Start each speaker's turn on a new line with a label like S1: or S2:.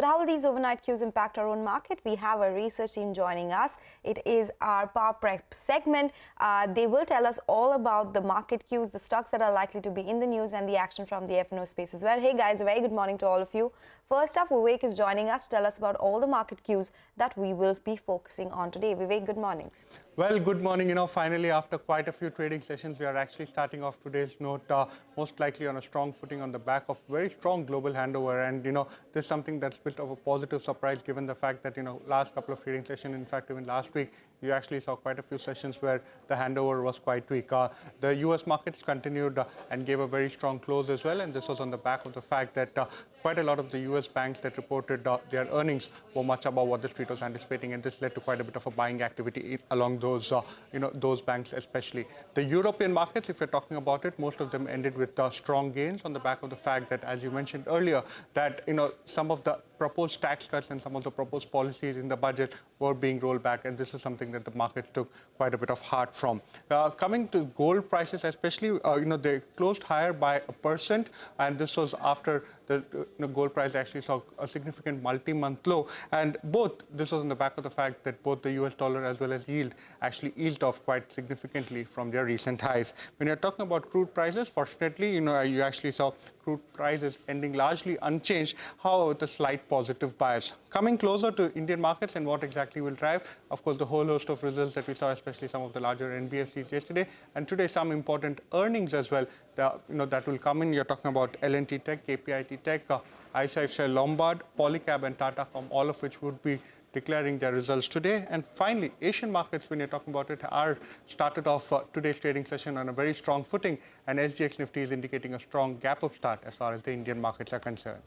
S1: But how will these overnight cues impact our own market? We have a research team joining us. It is our Power Prep segment. They will tell us all about the market cues, the stocks that are likely to be in the news, and the action from the F&O space as well. Hey guys, a very good morning to all of you. First up, Vivek is joining us to tell us about all the market cues that we will be focusing on today. Vivek, good morning.
S2: Well, good morning. Finally, after quite a few trading sessions, we are actually starting off today's note most likely on a strong footing on the back of very strong global handover. And, this is something that's built of a positive surprise given the fact that, last couple of trading sessions, in fact, even last week, you actually saw quite a few sessions where the handover was quite weak. The U.S. markets continued and gave a very strong close as well. And this was on the back of the fact that quite a lot of the U.S. banks that reported their earnings were much above what the street was anticipating. And this led to quite a bit of a buying activity along those, those banks especially. The European markets, if you're talking about it, most of them ended with strong gains on the back of the fact that, as you mentioned earlier, that, some of the proposed tax cuts and some of the proposed policies in the budget were being rolled back, and this is something that the markets took quite a bit of heart from. Coming to gold prices, especially, they closed higher by 1%, and this was after the gold price actually saw a significant multi-month low, and this was on the back of the fact that both the US dollar as well as yield actually eased off quite significantly from their recent highs. When you're talking about crude prices, fortunately, you actually saw crude prices ending largely unchanged, however, with a slight positive bias. Coming closer to Indian markets and what exactly will drive, of course, the whole host of results that we saw, especially some of the larger NBFCs yesterday, and today some important earnings as well, that will come in. You're talking about L&T Tech, KPIT Tech, ICICI Lombard, Polycab and Tatacom, all of which would be declaring their results today. And finally, Asian markets, when you're talking about it, are started off today's trading session on a very strong footing, and SGX Nifty is indicating a strong gap-up start as far as the Indian markets are concerned.